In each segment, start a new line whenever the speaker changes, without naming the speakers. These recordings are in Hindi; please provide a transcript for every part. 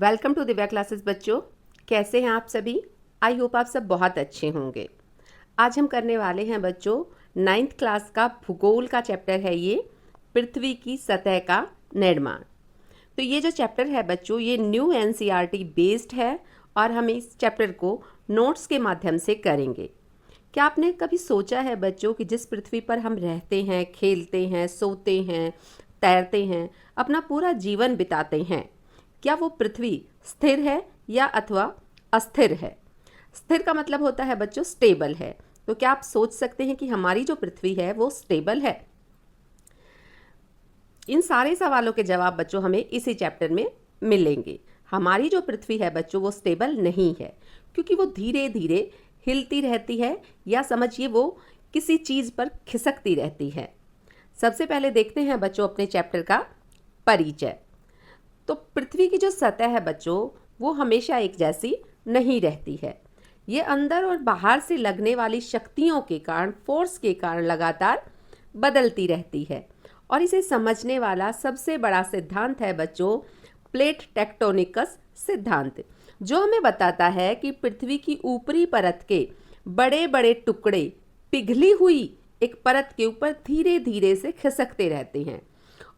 वेलकम टू दिव्या क्लासेस बच्चों। कैसे हैं आप सभी? आई होप आप सब बहुत अच्छे होंगे। आज हम करने वाले हैं बच्चों 9th क्लास का भूगोल का चैप्टर है ये, पृथ्वी की सतह का निर्माण। तो ये जो चैप्टर है बच्चों ये न्यू एनसीईआरटी बेस्ड है और हम इस चैप्टर को नोट्स के माध्यम से करेंगे। क्या आपने कभी सोचा है बच्चों कि जिस पृथ्वी पर हम रहते हैं, खेलते हैं, सोते हैं, तैरते हैं, अपना पूरा जीवन बिताते हैं, क्या वो पृथ्वी स्थिर है या अथवा अस्थिर है? स्थिर का मतलब होता है बच्चों स्टेबल है। तो क्या आप सोच सकते हैं कि हमारी जो पृथ्वी है वो स्टेबल है? इन सारे सवालों के जवाब बच्चों हमें इसी चैप्टर में मिलेंगे। हमारी जो पृथ्वी है बच्चों वो स्टेबल नहीं है, क्योंकि वो धीरे धीरे हिलती रहती है या समझिए वो किसी चीज़ पर खिसकती रहती है। सबसे पहले देखते हैं बच्चों अपने चैप्टर का परिचय। तो पृथ्वी की जो सतह है बच्चों वो हमेशा एक जैसी नहीं रहती है। ये अंदर और बाहर से लगने वाली शक्तियों के कारण, फोर्स के कारण लगातार बदलती रहती है। और इसे समझने वाला सबसे बड़ा सिद्धांत है बच्चों प्लेट टेक्टोनिकस सिद्धांत, जो हमें बताता है कि पृथ्वी की ऊपरी परत के बड़े बड़े टुकड़े पिघली हुई एक परत के ऊपर धीरे धीरे से खिसकते रहते हैं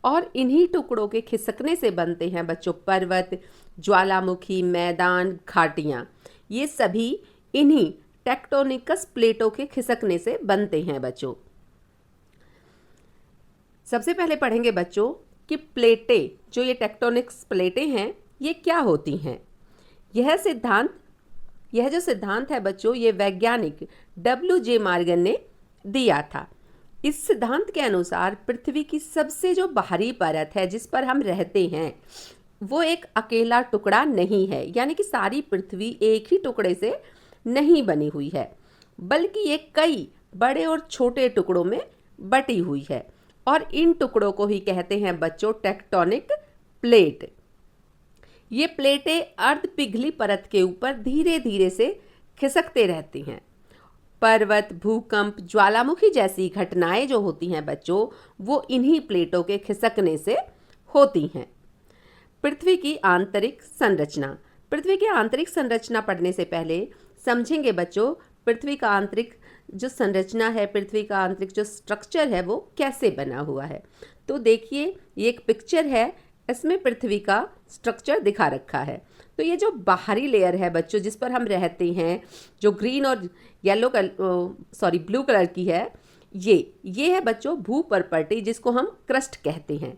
और इन्हीं टुकड़ों के खिसकने से बनते हैं बच्चों पर्वत, ज्वालामुखी, मैदान, घाटियाँ। ये सभी इन्हीं टेक्टोनिकस प्लेटों के खिसकने से बनते हैं बच्चों। सबसे पहले पढ़ेंगे बच्चों कि प्लेटें, जो ये टेक्टोनिक्स प्लेटें हैं, ये क्या होती हैं। यह जो सिद्धांत है बच्चों ये वैज्ञानिक W.J. मॉर्गन ने दिया था। इस सिद्धांत के अनुसार पृथ्वी की सबसे जो बाहरी परत है जिस पर हम रहते हैं वो एक अकेला टुकड़ा नहीं है, यानी कि सारी पृथ्वी एक ही टुकड़े से नहीं बनी हुई है, बल्कि ये कई बड़े और छोटे टुकड़ों में बटी हुई है। और इन टुकड़ों को ही कहते हैं बच्चों टेक्टोनिक प्लेट। ये प्लेटें अर्ध पिघली परत के ऊपर धीरे धीरे से खिसकते रहती हैं। पर्वत, भूकंप, ज्वालामुखी जैसी घटनाएं जो होती हैं बच्चों वो इन्हीं प्लेटों के खिसकने से होती हैं। पृथ्वी की आंतरिक संरचना। पृथ्वी की आंतरिक संरचना पढ़ने से पहले समझेंगे बच्चों पृथ्वी का आंतरिक जो संरचना है, पृथ्वी का आंतरिक जो स्ट्रक्चर है वो कैसे बना हुआ है। तो देखिए ये एक पिक्चर है, इसमें पृथ्वी का स्ट्रक्चर दिखा रखा है। तो ये जो बाहरी लेयर है बच्चों जिस पर हम रहते हैं, जो ग्रीन और ब्लू कलर की है, ये है बच्चों भूपर्पटी, जिसको हम क्रस्ट कहते हैं।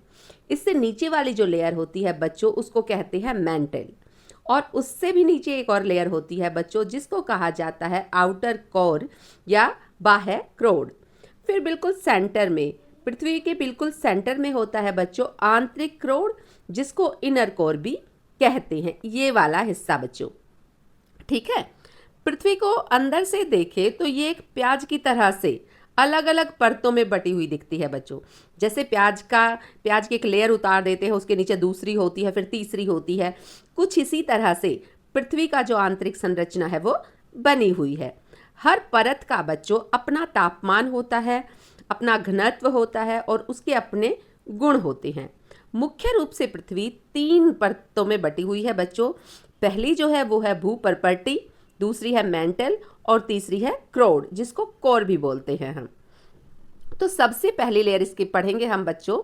इससे नीचे वाली जो लेयर होती है बच्चों उसको कहते हैं मैंटल, और उससे भी नीचे एक और लेयर होती है बच्चों जिसको कहा जाता है आउटर कोर या बाह्य क्रोड। फिर बिल्कुल सेंटर में, पृथ्वी के बिल्कुल सेंटर में होता है बच्चों आंतरिक क्रोड, जिसको इनर कोर भी कहते हैं, ये वाला हिस्सा बच्चों। ठीक है, पृथ्वी को अंदर से देखें तो ये एक प्याज की तरह से अलग अलग परतों में बटी हुई दिखती है बच्चों। जैसे प्याज की एक लेयर उतार देते हैं, उसके नीचे दूसरी होती है, फिर तीसरी होती है, कुछ इसी तरह से पृथ्वी का जो आंतरिक संरचना है वो बनी हुई है। हर परत का बच्चों अपना तापमान होता है, अपना घनत्व होता है और उसके अपने गुण होते हैं। मुख्य रूप से पृथ्वी 3 परतों में बटी हुई है बच्चों। पहली जो है वो है भूपर्पटी, दूसरी है मैंटल और तीसरी है क्रोड, जिसको कोर भी बोलते हैं हम। तो सबसे पहली लेयर इसकी पढ़ेंगे हम बच्चों,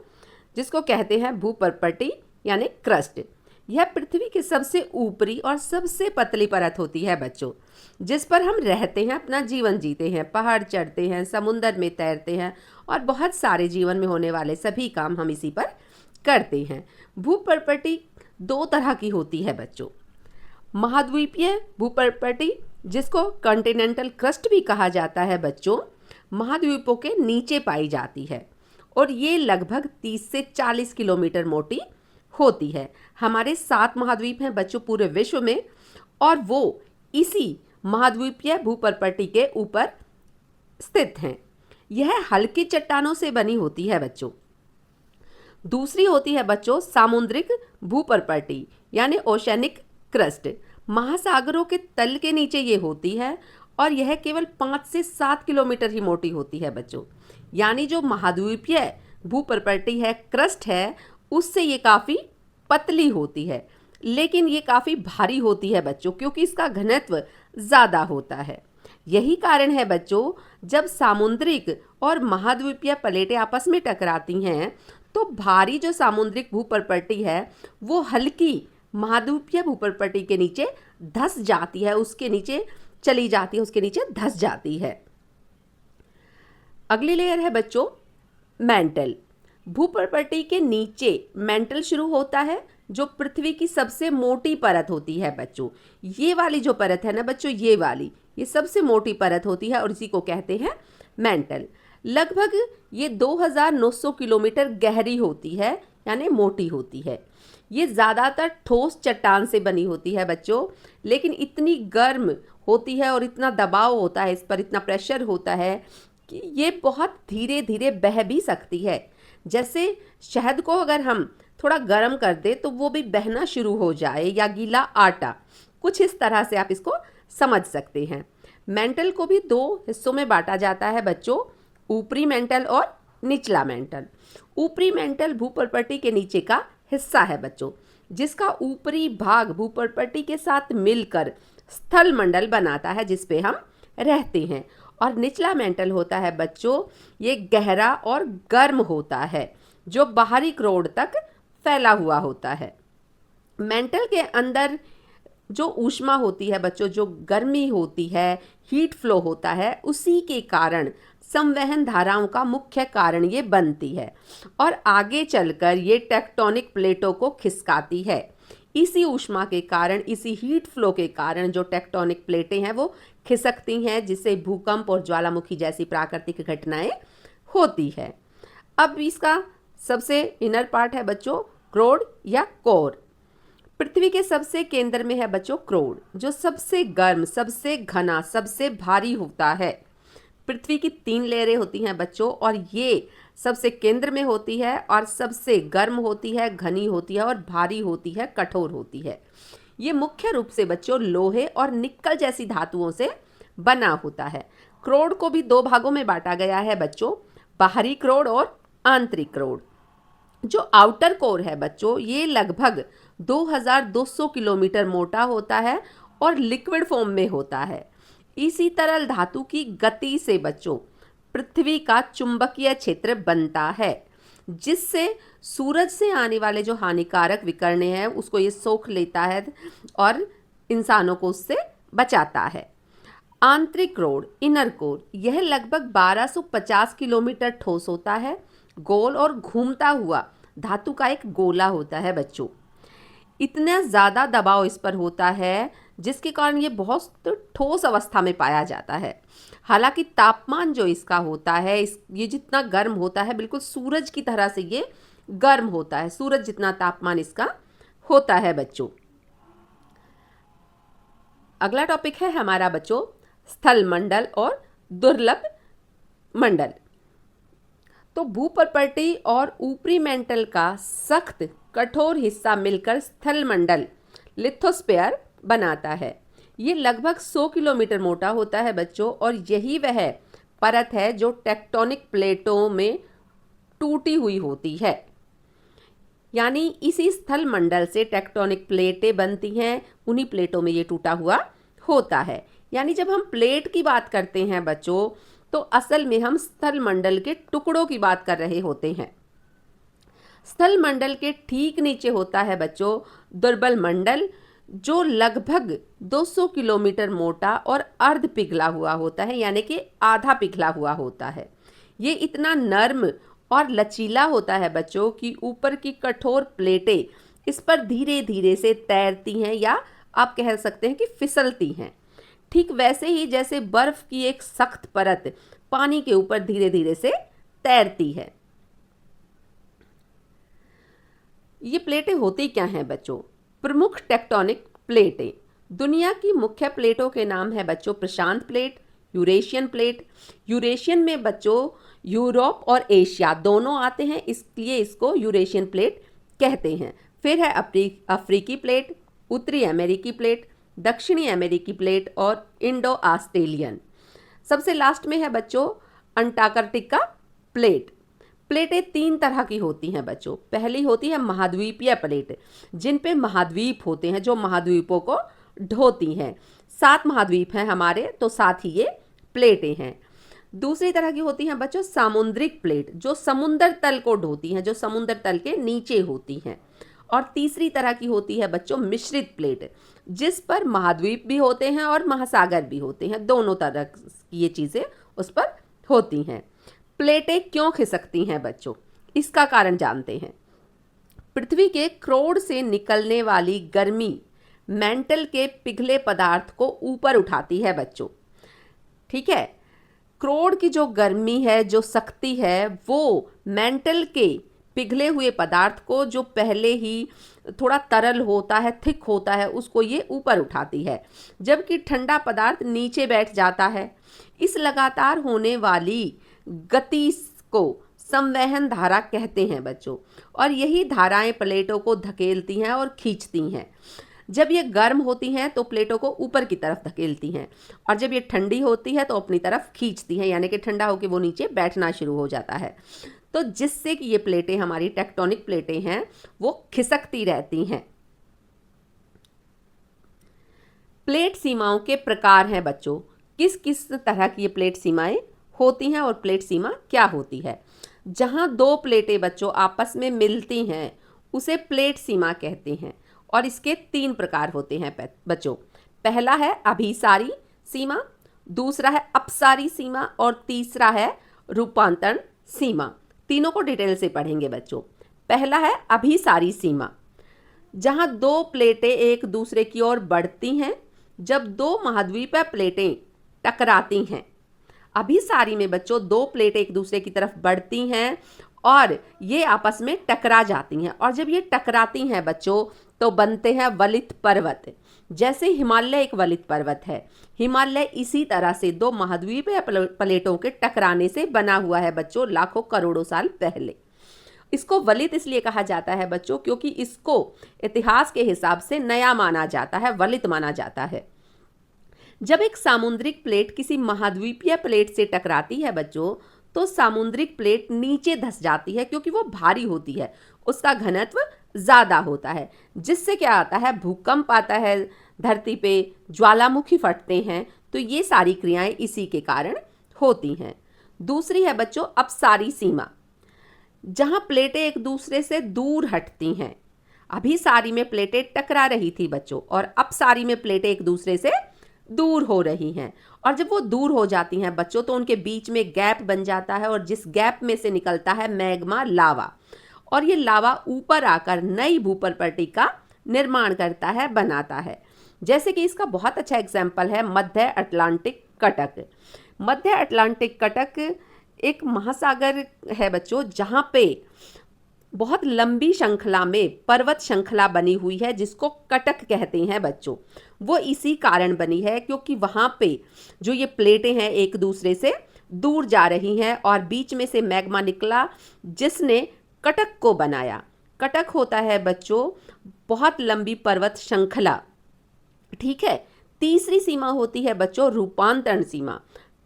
जिसको कहते हैं भूपर्पटी यानी क्रस्ट। यह पृथ्वी की सबसे ऊपरी और सबसे पतली परत होती है बच्चों, जिस पर हम रहते हैं, अपना जीवन जीते हैं, पहाड़ चढ़ते हैं, समुद्र में तैरते हैं और बहुत सारे जीवन में होने वाले सभी काम हम इसी पर करते हैं। भूपर्पटी 2 तरह की होती है बच्चों। महाद्वीपीय भूपर्पटी, जिसको कॉन्टिनेंटल क्रस्ट भी कहा जाता है बच्चों, महाद्वीपों के नीचे पाई जाती है और ये लगभग 30 से 40 किलोमीटर मोटी होती है। हमारे 7 महाद्वीप हैं बच्चों पूरे विश्व में, और वो इसी महाद्वीपीय भूपर्पटी के ऊपर स्थित हैं। यह हल्की चट्टानों से बनी होती है बच्चों। दूसरी होती है बच्चों सामुद्रिक भूपर्पटी यानी ओशनिक क्रस्ट। महासागरों के तल के नीचे ये होती है और यह केवल 5 से 7 किलोमीटर ही मोटी होती है बच्चों। यानी जो महाद्वीपीय भूपर्पटी है, क्रस्ट है, उससे ये काफ़ी पतली होती है। लेकिन ये काफ़ी भारी होती है बच्चों, क्योंकि इसका घनत्व ज़्यादा होता है। यही कारण है बच्चों, जब सामुद्रिक और महाद्वीपीय प्लेटें आपस में टकराती हैं तो भारी जो सामुद्रिक भूपर्पटी है वो हल्की महाद्वीपीय भूपर्पटी के नीचे धंस जाती है, उसके नीचे चली जाती है, उसके नीचे धंस जाती है। अगली लेयर है बच्चों मैंटल। भूपर्पटी के नीचे मैंटल शुरू होता है, जो पृथ्वी की सबसे मोटी परत होती है बच्चों। ये वाली जो परत है ना बच्चों, ये सबसे मोटी परत होती है और इसी को कहते हैं मैंटल। लगभग ये 2900 किलोमीटर गहरी होती है, यानी मोटी होती है। ये ज़्यादातर ठोस चट्टान से बनी होती है बच्चों, लेकिन इतनी गर्म होती है और इतना दबाव होता है, इस पर इतना प्रेशर होता है कि ये बहुत धीरे धीरे बह भी सकती है। जैसे शहद को अगर हम थोड़ा गर्म कर दे तो वो भी बहना शुरू हो जाए, या गीला आटा, कुछ इस तरह से आप इसको समझ सकते हैं। मेंटल को भी 2 हिस्सों में बांटा जाता है बच्चों, ऊपरी मेंटल और निचला मेंटल। ऊपरी मेंटल भूपर्पटी के नीचे का हिस्सा है बच्चों, जिसका ऊपरी भाग भूपर्पटी के साथ मिलकर स्थल मंडल बनाता है, जिस पे हम रहते हैं। और निचला मेंटल होता है बच्चों, ये गहरा और गर्म होता है, जो बाहरी क्रोड तक फैला हुआ होता है। मेंटल के अंदर जो ऊष्मा होती है बच्चों, जो गर्मी होती है, हीट फ्लो होता है, उसी के कारण संवहन धाराओं का मुख्य कारण ये बनती है और आगे चलकर ये टेक्टोनिक प्लेटों को खिसकाती है। इसी ऊष्मा के कारण, इसी हीट फ्लो के कारण जो टेक्टोनिक प्लेटें हैं वो खिसकती हैं, जिससे भूकंप और ज्वालामुखी जैसी प्राकृतिक घटनाएं होती है। अब इसका सबसे इनर पार्ट है बच्चों क्रोड या कोर। पृथ्वी के सबसे केंद्र में है बच्चों क्रोड, जो सबसे गर्म, सबसे घना, सबसे भारी होता है। पृथ्वी की 3 लेयरें होती हैं बच्चों, और ये सबसे केंद्र में होती है और सबसे गर्म होती है, घनी होती है और भारी होती है, कठोर होती है। ये मुख्य रूप से बच्चों लोहे और निक्कल जैसी धातुओं से बना होता है। क्रोड को भी 2 भागों में बांटा गया है बच्चों, बाहरी क्रोड और आंतरिक क्रोड। जो आउटर कोर है बच्चों, ये लगभग 2200 किलोमीटर मोटा होता है और लिक्विड फॉर्म में होता है। इसी तरल धातु की गति से बच्चों पृथ्वी का चुंबकीय क्षेत्र बनता है, जिससे सूरज से आने वाले जो हानिकारक विकिरण हैं उसको ये सोख लेता है और इंसानों को उससे बचाता है। आंतरिक क्रोड, इनर कोर, यह लगभग 1250 किलोमीटर ठोस होता है, गोल और घूमता हुआ धातु का एक गोला होता है बच्चों। इतना ज़्यादा दबाव इस पर होता है जिसके कारण ये बहुत ठोस अवस्था में पाया जाता है। हालांकि तापमान जो इसका होता है, ये जितना गर्म होता है, बिल्कुल सूरज की तरह से ये गर्म होता है, सूरज जितना तापमान इसका होता है बच्चों। अगला टॉपिक है हमारा बच्चों स्थल मंडल और दुर्लभ मंडल। तो भूपर्पटी और ऊपरी मेंटल का सख्त कठोर हिस्सा मिलकर स्थल मंडल लिथोस्फीयर बनाता है। ये लगभग 100 किलोमीटर मोटा होता है बच्चों, और यही वह परत है जो टेक्टोनिक प्लेटों में टूटी हुई होती है। यानी इसी स्थल मंडल से टेक्टोनिक प्लेटें बनती हैं, उन्हीं प्लेटों में ये टूटा हुआ होता है। यानी जब हम प्लेट की बात करते हैं बच्चों, तो असल में हम स्थल मंडल के टुकड़ों की बात कर रहे होते हैं। स्थल मंडल के ठीक नीचे होता है बच्चों दुर्बल मंडल, जो लगभग 200 किलोमीटर मोटा और अर्ध पिघला हुआ होता है, यानी कि आधा पिघला हुआ होता है। ये इतना नर्म और लचीला होता है बच्चों कि ऊपर की कठोर प्लेटें इस पर धीरे धीरे से तैरती हैं, या आप कह सकते हैं कि फिसलती हैं। ठीक वैसे ही जैसे बर्फ की एक सख्त परत पानी के ऊपर धीरे धीरे से तैरती है। ये प्लेटें होती क्या हैं बच्चों? प्रमुख टेक्टोनिक प्लेटें। दुनिया की मुख्य प्लेटों के नाम है बच्चों प्रशांत प्लेट, यूरेशियन प्लेट। यूरेशियन में बच्चों यूरोप और एशिया दोनों आते हैं, इसलिए इसको यूरेशियन प्लेट कहते हैं। फिर है अफ्रीकी प्लेट, उत्तरी अमेरिकी प्लेट, दक्षिणी अमेरिकी प्लेट और इंडो ऑस्ट्रेलियन। सबसे लास्ट में है बच्चों अंटार्कटिका प्लेट। प्लेटें तीन तरह की होती हैं बच्चों। पहली होती है महाद्वीपीय प्लेट, जिन पे महाद्वीप होते हैं, जो महाद्वीपों को ढोती हैं। 7 महाद्वीप हैं हमारे, तो 7 ही ये प्लेटें हैं। दूसरी तरह की होती हैं बच्चों सामुद्रिक प्लेट, जो समुद्र तल को ढोती हैं, जो समुद्र तल के नीचे होती हैं। और तीसरी तरह की होती है बच्चों मिश्रित प्लेट, जिस पर महाद्वीप भी होते हैं और महासागर भी होते हैं, दोनों तरह की ये चीज़ें उस पर होती हैं। प्लेटें क्यों खिसकती हैं बच्चों, इसका कारण जानते हैं। पृथ्वी के क्रोड़ से निकलने वाली गर्मी मेंटल के पिघले पदार्थ को ऊपर उठाती है बच्चों। ठीक है, क्रोड़ की जो गर्मी है, जो शक्ति है, वो मेंटल के पिघले हुए पदार्थ को, जो पहले ही थोड़ा तरल होता है, थिक होता है, उसको ये ऊपर उठाती है, जबकि ठंडा पदार्थ नीचे बैठ जाता है। इस लगातार होने वाली गति को संवहन धारा कहते हैं बच्चों, और यही धाराएं प्लेटों को धकेलती हैं और खींचती हैं। जब ये गर्म होती हैं तो प्लेटों को ऊपर की तरफ धकेलती हैं, और जब ये ठंडी होती है तो अपनी तरफ खींचती हैं, यानी कि ठंडा होकर वो नीचे बैठना शुरू हो जाता है। तो जिससे कि ये प्लेटें, हमारी टेक्टोनिक प्लेटें हैं, वो खिसकती रहती हैं। प्लेट सीमाओं के प्रकार हैं बच्चों। किस किस तरह की ये प्लेट सीमाएं होती हैं और प्लेट सीमा क्या होती है। जहां दो प्लेटें बच्चों आपस में मिलती हैं उसे प्लेट सीमा कहते हैं, और इसके 3 प्रकार होते हैं बच्चों। पहला है अभिसारी सीमा, दूसरा है अपसारी सीमा, और तीसरा है रूपांतरण सीमा। तीनों को डिटेल से पढ़ेंगे बच्चों। पहला है अभिसारी सीमा, जहां दो प्लेटें एक दूसरे की ओर बढ़ती हैं जब दो महाद्वीपीय प्लेटें टकराती हैं। अभिसारी में बच्चों दो प्लेटें एक दूसरे की तरफ बढ़ती हैं और ये आपस में टकरा जाती हैं, और जब ये टकराती हैं बच्चों तो बनते हैं वलित पर्वत। जैसे हिमालय एक वलित पर्वत है, हिमालय इसी तरह से दो महाद्वीपीय प्लेटों के टकराने से बना हुआ है बच्चों, लाखों करोड़ों साल पहले। इसको वलित इसलिए कहा जाता है बच्चों क्योंकि इसको इतिहास के हिसाब से नया माना जाता है, वलित माना जाता है। जब एक सामुद्रिक प्लेट किसी महाद्वीपीय प्लेट से टकराती है बच्चों, तो सामुद्रिक प्लेट नीचे धंस जाती है क्योंकि वो भारी होती है, उसका घनत्व ज़्यादा होता है, जिससे क्या आता है, भूकंप आता है, धरती पे ज्वालामुखी फटते हैं। तो ये सारी क्रियाएं इसी के कारण होती हैं। दूसरी है बच्चों अपसारी सीमा, जहां प्लेटें एक दूसरे से दूर हटती हैं। अभिसारी में प्लेटें टकरा रही थी बच्चों, और अपसारी में प्लेटें एक दूसरे से दूर हो रही हैं, और जब वो दूर हो जाती हैं बच्चों तो उनके बीच में गैप बन जाता है, और जिस गैप में से निकलता है मैग्मा लावा, और ये लावा ऊपर आकर नई भूपर्पटी का निर्माण करता है, बनाता है। जैसे कि इसका बहुत अच्छा एग्जाम्पल है मध्य अटलांटिक कटक। मध्य अटलांटिक कटक एक महासागर है बच्चों, जहाँ पे बहुत लंबी श्रृंखला में पर्वत श्रृंखला बनी हुई है, जिसको कटक कहते हैं बच्चों। वो इसी कारण बनी है क्योंकि वहाँ पे जो ये प्लेटें हैं एक दूसरे से दूर जा रही हैं, और बीच में से मैग्मा निकला जिसने कटक को बनाया। कटक होता है बच्चों बहुत लंबी पर्वत श्रृंखला। ठीक है। तीसरी सीमा होती है बच्चों रूपांतरण सीमा,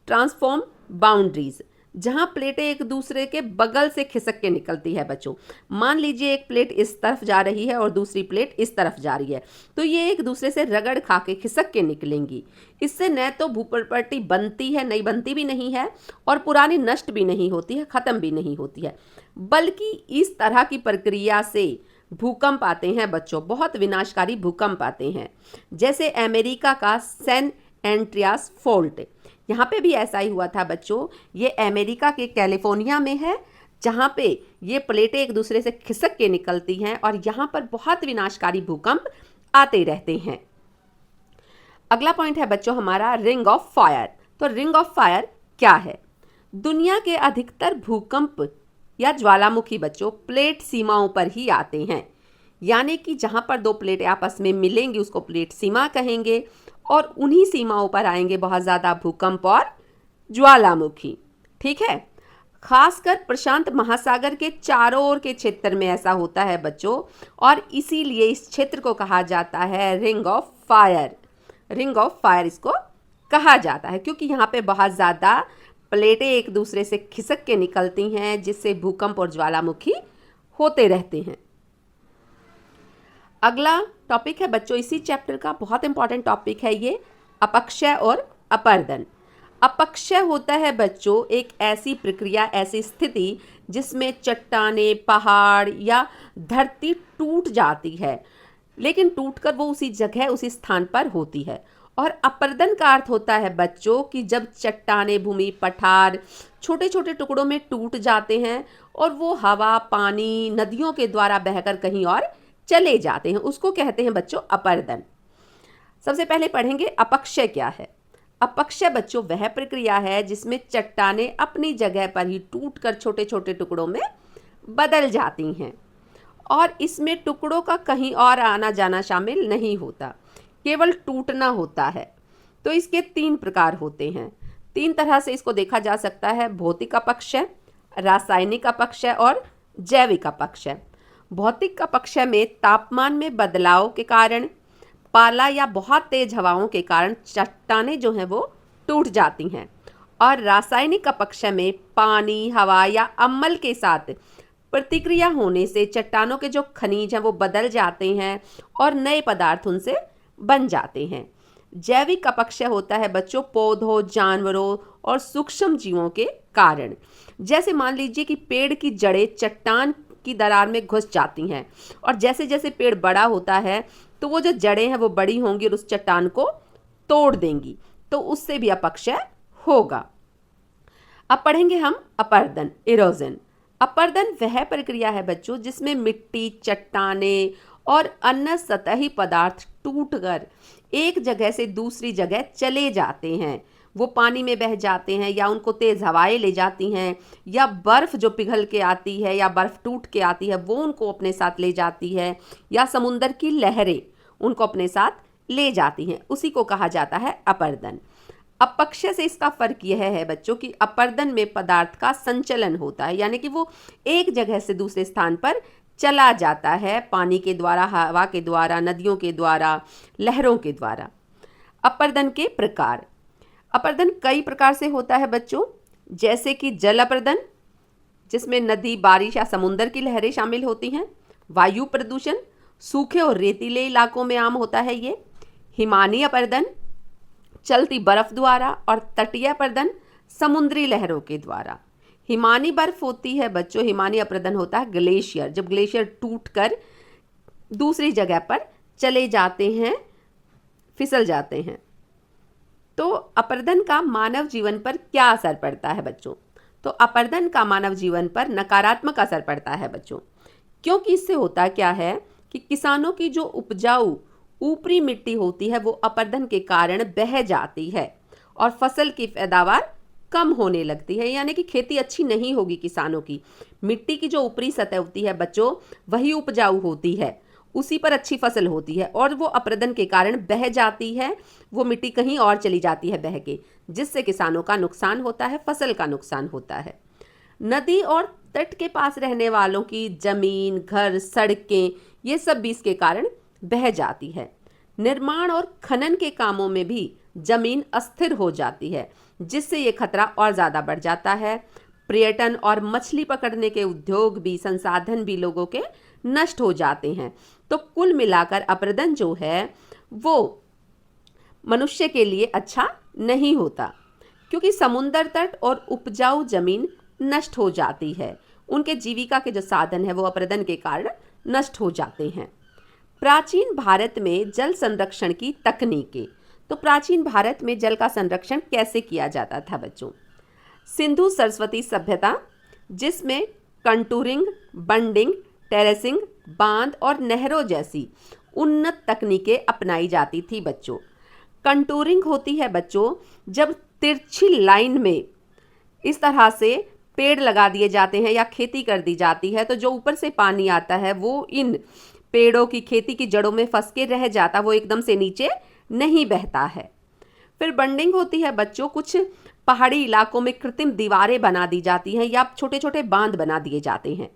ट्रांसफॉर्म बाउंड्रीज, जहां प्लेटें एक दूसरे के बगल से खिसक के निकलती है बच्चों। मान लीजिए एक प्लेट इस तरफ जा रही है और दूसरी प्लेट इस तरफ जा रही है, तो ये एक दूसरे से रगड़ खा के खिसक के निकलेंगी। इससे न तो भूपर्पटी बनती है, नई बनती भी नहीं है, और पुरानी नष्ट भी नहीं होती है, ख़त्म भी नहीं होती है, बल्कि इस तरह की प्रक्रिया से भूकंप आते हैं बच्चों, बहुत विनाशकारी भूकंप आते हैं। जैसे अमेरिका का सैन एंड्रियास फॉल्ट, यहाँ पे भी ऐसा ही हुआ था बच्चों। ये अमेरिका के कैलिफोर्निया में है, जहाँ पे ये प्लेटें एक दूसरे से खिसक के निकलती हैं, और यहाँ पर बहुत विनाशकारी भूकंप आते रहते हैं। अगला पॉइंट है बच्चों हमारा रिंग ऑफ फायर। तो रिंग ऑफ फायर क्या है? दुनिया के अधिकतर भूकंप या ज्वालामुखी बच्चों प्लेट सीमाओं पर ही आते हैं, यानी कि जहाँ पर दो प्लेटें आपस में मिलेंगी उसको प्लेट सीमा कहेंगे, और उन्हीं सीमाओं पर आएंगे बहुत ज़्यादा भूकंप और ज्वालामुखी। ठीक है। खासकर प्रशांत महासागर के चारों ओर के क्षेत्र में ऐसा होता है बच्चों, और इसीलिए इस क्षेत्र को कहा जाता है ring of fire. Ring of fire इसको कहा जाता है क्योंकि यहाँ पे बहुत ज़्यादा प्लेटें एक दूसरे से खिसक के निकलती हैं, जिससे भूकंप और ज्वालामुखी होते रहते हैं। अगला टॉपिक है बच्चों इसी चैप्टर का, बहुत इंपॉर्टेंट टॉपिक है ये, अपक्षय और अपरदन। अपक्षय होता है बच्चों एक ऐसी प्रक्रिया, ऐसी स्थिति जिसमें चट्टानें, पहाड़ या धरती टूट जाती है, लेकिन टूटकर वो उसी जगह, उसी स्थान पर होती है। और अपरदन का अर्थ होता है बच्चों कि जब चट्टानें, भूमि, पठार छोटे छोटे टुकड़ों में टूट जाते हैं और वो हवा, पानी, नदियों के द्वारा बहकर कहीं और चले जाते हैं, उसको कहते हैं बच्चों अपरदन। सबसे पहले पढ़ेंगे अपक्षय क्या है। अपक्षय बच्चों वह प्रक्रिया है जिसमें चट्टानें अपनी जगह पर ही टूटकर छोटे छोटे टुकड़ों में बदल जाती हैं और इसमें टुकड़ों का कहीं और आना जाना शामिल नहीं होता, केवल टूटना होता है। तो इसके 3 प्रकार होते हैं, 3 तरह से इसको देखा जा सकता है, भौतिक अपक्षय, रासायनिक अपक्षय और जैविक अपक्षय। भौतिक अपक्षय में तापमान में बदलाव के कारण, पाला या बहुत तेज हवाओं के कारण चट्टानें जो हैं वो टूट जाती हैं। और रासायनिक अपक्षय में पानी, हवा या अम्ल के साथ प्रतिक्रिया होने से चट्टानों के जो खनिज हैं वो बदल जाते हैं और नए पदार्थ उनसे बन जाते हैं। जैविक अपक्षय होता है बच्चों पौधों, जानवरों और सूक्ष्म जीवों के कारण। जैसे मान लीजिए कि पेड़ की जड़ें चट्टान की दरार में घुस जाती हैं और जैसे जैसे पेड़ बड़ा होता है तो वो जो जड़ें हैं वो बड़ी होंगी और उस चट्टान को तोड़ देंगी, तो उससे भी अपक्षय होगा। अब पढ़ेंगे हम अपरदन, इरोजन। अपरदन वह प्रक्रिया है बच्चों जिसमें मिट्टी, चट्टानें और अन्य सतही पदार्थ टूटकर एक जगह से दूसरी जगह चले जाते हैं। वो पानी में बह जाते हैं या उनको तेज हवाएं ले जाती हैं या बर्फ़ जो पिघल के आती है या बर्फ़ टूट के आती है वो उनको अपने साथ ले जाती है या समुंदर की लहरें उनको अपने साथ ले जाती हैं, उसी को कहा जाता है अपरदन। अपक्षय से इसका फर्क यह है बच्चों कि अपरदन में पदार्थ का संचलन होता है, यानी कि वो एक जगह से दूसरे स्थान पर चला जाता है, पानी के द्वारा, हवा के द्वारा, नदियों के द्वारा, लहरों के द्वारा। अपरदन के प्रकार, अपरदन कई प्रकार से होता है बच्चों, जैसे कि जल अपरदन जिसमें नदी, बारिश या समुद्र की लहरें शामिल होती हैं। वायु प्रदूषण, सूखे और रेतीले इलाकों में आम होता है ये। हिमानी अपरदन, चलती बर्फ द्वारा। और तटीय अपरदन, समुद्री लहरों के द्वारा। हिमानी बर्फ होती है बच्चों, हिमानी अपरदन होता है ग्लेशियर, जब ग्लेशियर टूटकर दूसरी जगह पर चले जाते हैं, फिसल जाते हैं। तो अपरदन का मानव जीवन पर क्या असर पड़ता है बच्चों? तो अपरदन का मानव जीवन पर नकारात्मक असर पड़ता है बच्चों, क्योंकि इससे होता क्या है कि किसानों की जो उपजाऊ ऊपरी मिट्टी होती है वो अपरदन के कारण बह जाती है और फसल की पैदावार कम होने लगती है, यानी कि खेती अच्छी नहीं होगी किसानों की। मिट्टी की जो ऊपरी सतह होती है बच्चों वही उपजाऊ होती है, उसी पर अच्छी फसल होती है और वो अपरदन के कारण बह जाती है, वो मिट्टी कहीं और चली जाती है बह के, जिससे किसानों का नुकसान होता है, फसल का नुकसान होता है। नदी और तट के पास रहने वालों की जमीन, घर, सड़कें, ये सब भी इसके कारण बह जाती है। निर्माण और खनन के कामों में भी जमीन अस्थिर हो जाती है, जिससे ये खतरा और ज़्यादा बढ़ जाता है। पर्यटन और मछली पकड़ने के उद्योग भी, संसाधन भी लोगों के नष्ट हो जाते हैं। तो कुल मिलाकर अपरदन जो है वो मनुष्य के लिए अच्छा नहीं होता, क्योंकि समुद्र तट और उपजाऊ जमीन नष्ट हो जाती है, उनके जीविका के जो साधन है वो अपरदन के कारण नष्ट हो जाते हैं। प्राचीन भारत में जल संरक्षण की तकनीकें। तो प्राचीन भारत में जल का संरक्षण कैसे किया जाता था बच्चों? सिंधु सरस्वती सभ्यता, जिसमें कंटूरिंग, बंडिंग, टेरेसिंग, बांध और नहरों जैसी उन्नत तकनीकें अपनाई जाती थी बच्चों। कंटूरिंग होती है बच्चों जब तिरछी लाइन में इस तरह से पेड़ लगा दिए जाते हैं या खेती कर दी जाती है, तो जो ऊपर से पानी आता है वो इन पेड़ों की, खेती की जड़ों में फंस के रह जाता, वो एकदम से नीचे नहीं बहता है। फिर बंडिंग होती है बच्चों, कुछ पहाड़ी इलाकों में कृत्रिम दीवारें बना दी जाती हैं या छोटे छोटे बांध बना दिए जाते हैं।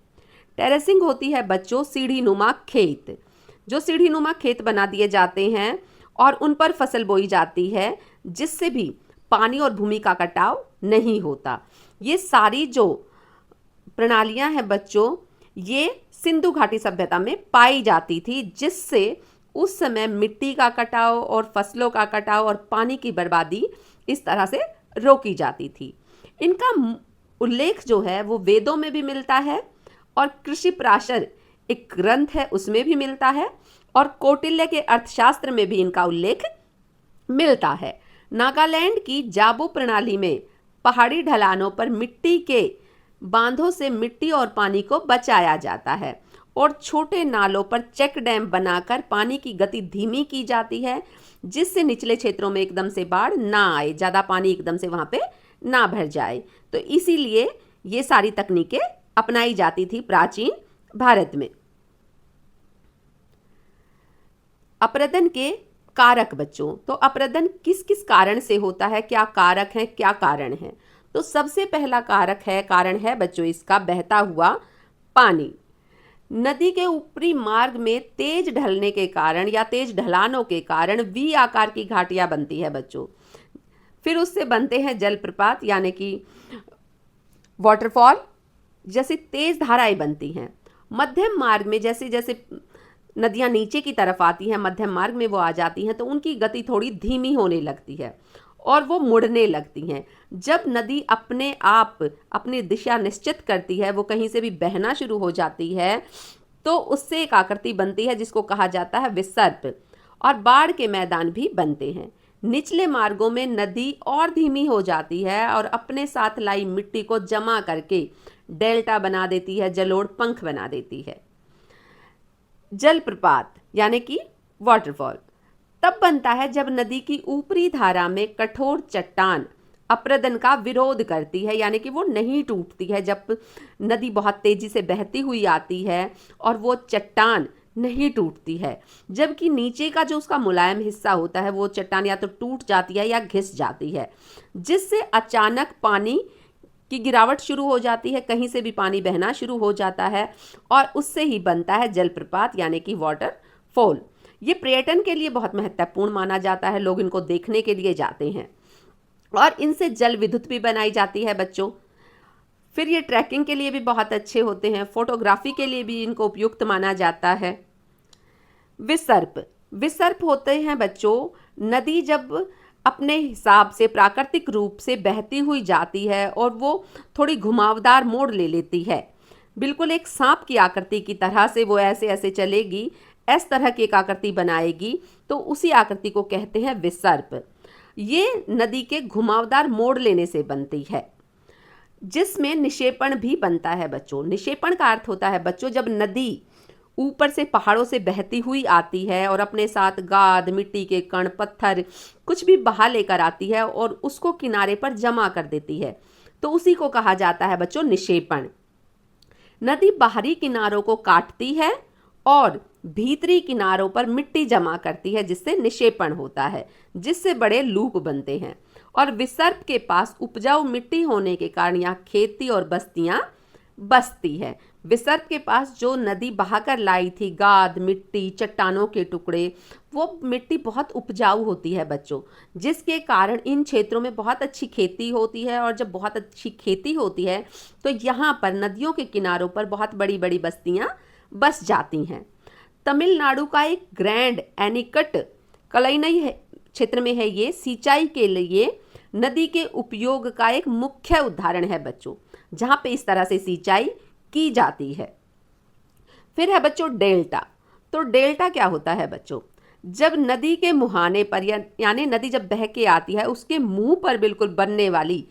टेरेसिंग होती है बच्चों सीढ़ी नुमा खेत, जो सीढ़ी नुमा खेत बना दिए जाते हैं और उन पर फसल बोई जाती है, जिससे भी पानी और भूमि का कटाव नहीं होता। ये सारी जो प्रणालियां हैं बच्चों, ये सिंधु घाटी सभ्यता में पाई जाती थी, जिससे उस समय मिट्टी का कटाव और फसलों का कटाव और पानी की बर्बादी इस तरह से रोकी जाती थी। इनका उल्लेख जो है वो वेदों में भी मिलता है, और कृषि प्राशर एक ग्रंथ है उसमें भी मिलता है, और कौटिल्य के अर्थशास्त्र में भी इनका उल्लेख मिलता है। नागालैंड की जाबो प्रणाली में पहाड़ी ढलानों पर मिट्टी के बांधों से मिट्टी और पानी को बचाया जाता है, और छोटे नालों पर चेक डैम बनाकर पानी की गति धीमी की जाती है, जिससे निचले क्षेत्रों में एकदम से बाढ़ ना आए, ज़्यादा पानी एकदम से वहाँ पे ना भर जाए। तो इसीलिए ये सारी तकनीकें अपनाई जाती थी प्राचीन भारत में। अपरदन के कारक बच्चों, तो अपरदन किस किस कारण से होता है, क्या कारक हैं, क्या कारण है? तो सबसे पहला कारण है बच्चों इसका बहता हुआ पानी। नदी के ऊपरी मार्ग में तेज ढलने के कारण या तेज ढलानों के कारण वी आकार की घाटियां बनती है बच्चों। फिर उससे बनते हैं जलप्रपात यानी कि वाटरफॉल, जैसे तेज धाराएं बनती हैं। मध्यम मार्ग में जैसे जैसे नदियां नीचे की तरफ आती हैं, मध्यम मार्ग में वो आ जाती हैं, तो उनकी गति थोड़ी धीमी होने लगती है और वो मुड़ने लगती हैं। जब नदी अपने आप अपनी दिशा निश्चित करती है, वो कहीं से भी बहना शुरू हो जाती है, तो उससे एक आकृति बनती है जिसको कहा जाता है विसर्प, और बाढ़ के मैदान भी बनते हैं। निचले मार्गों में नदी और धीमी हो जाती है और अपने साथ लाई मिट्टी को जमा करके डेल्टा बना देती है, जलोढ़ पंख बना देती है। जलप्रपात यानी कि वाटरफॉल तब बनता है जब नदी की ऊपरी धारा में कठोर चट्टान अपरदन का विरोध करती है, यानी कि वो नहीं टूटती है। जब नदी बहुत तेजी से बहती हुई आती है और वो चट्टान नहीं टूटती है, जबकि नीचे का जो उसका मुलायम हिस्सा होता है वो चट्टान या तो टूट जाती है या घिस जाती है, जिससे अचानक पानी की गिरावट शुरू हो जाती है, कहीं से भी पानी बहना शुरू हो जाता है, और उससे ही बनता है जलप्रपात यानी कि वाटरफॉल। ये पर्यटन के लिए बहुत महत्वपूर्ण माना जाता है, लोग इनको देखने के लिए जाते हैं, और इनसे जल विद्युत भी बनाई जाती है बच्चों। फिर ये ट्रैकिंग के लिए भी बहुत अच्छे होते हैं, फोटोग्राफी के लिए भी इनको उपयुक्त माना जाता है। विसर्प होते हैं बच्चों, नदी जब अपने हिसाब से प्राकृतिक रूप से बहती हुई जाती है और वो थोड़ी घुमावदार मोड़ ले लेती है, बिल्कुल एक सांप की आकृति की तरह से वो ऐसे ऐसे चलेगी, इस तरह की एक आकृति बनाएगी, तो उसी आकृति को कहते हैं विसर्प। ये नदी के घुमावदार मोड़ लेने से बनती है, जिसमें निक्षेपण भी बनता है बच्चों। निक्षेपण का अर्थ होता है बच्चों जब नदी ऊपर से पहाड़ों से बहती हुई आती है और अपने साथ गाद, मिट्टी के कण, पत्थर कुछ भी बहा लेकर आती है और उसको किनारे पर जमा कर देती है, तो उसी को कहा जाता है बच्चों निक्षेपण। नदी बाहरी किनारों को काटती है और भीतरी किनारों पर मिट्टी जमा करती है, जिससे निक्षेपण होता है, जिससे बड़े लूप बनते हैं। और विसर्प के पास उपजाऊ मिट्टी होने के कारण यहाँ खेती और बस्तियां बसती है। विसर्प के पास जो नदी बहाकर लाई थी गाद, मिट्टी, चट्टानों के टुकड़े, वो मिट्टी बहुत उपजाऊ होती है बच्चों, जिसके कारण इन क्षेत्रों में बहुत अच्छी खेती होती है। और जब बहुत अच्छी खेती होती है तो यहाँ पर नदियों के किनारों पर बहुत बड़ी बड़ी बस्तियाँ बस जाती हैं। तमिलनाडु का एक ग्रैंड एनीकट कलईनई क्षेत्र में है, ये सिंचाई के लिए नदी के उपयोग का एक मुख्य उदाहरण है बच्चों, जहाँ पे इस तरह से सिंचाई की जाती है। फिर है बच्चों डेल्टा। तो डेल्टा क्या होता है बच्चों? जब नदी के मुहाने पर यानी नदी जब बह के आती है उसके मुंह पर बिल्कुल बनने वाली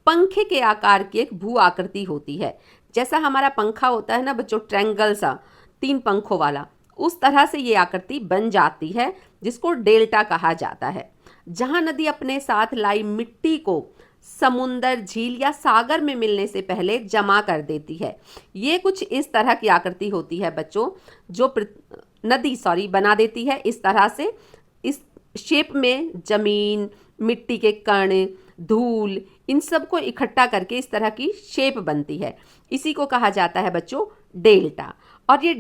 पंखे के आकार की एक भू आकृति होती है। जैसा हमारा पंखा होता है ना बच्चों, ट्रायंगल सा 3 पंखों वाला, उस तरह से ये आकृति बन जाती है, जिसको डेल्टा कहा जाता है। जहाँ नदी अपने साथ लाई मिट्टी को समुंदर, झील या सागर में मिलने से पहले जमा कर देती है। ये कुछ इस तरह की आकृति होती है बच्चों, जो नदी बना देती है इस तरह से। इस शेप में जमीन, मिट्टी के कण, धूल, इन सब को इकट्ठा करके इस तरह की शेप बनती है। इसी को कहा जाता है बच्चों डेल्टा। और ये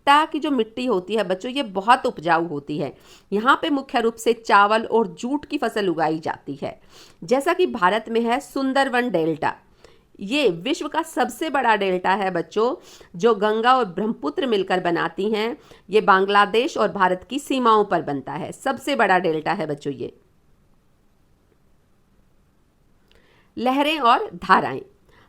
सतपुड़ा की जो मिट्टी होती है बच्चों, ये बहुत उपजाऊ होती है। यहाँ पे मुख्य रूप से चावल और जूट की फसल उगाई जाती है। जैसा कि भारत में है सुंदरवन डेल्टा, ये विश्व का सबसे बड़ा डेल्टा है बच्चों, जो गंगा और ब्रह्मपुत्र मिलकर बनाती हैं। ये बांग्लादेश और भारत की सीमाओं पर बनता है, सबसे बड़ा डेल्टा है बच्चों ये। लहरें और धाराएं।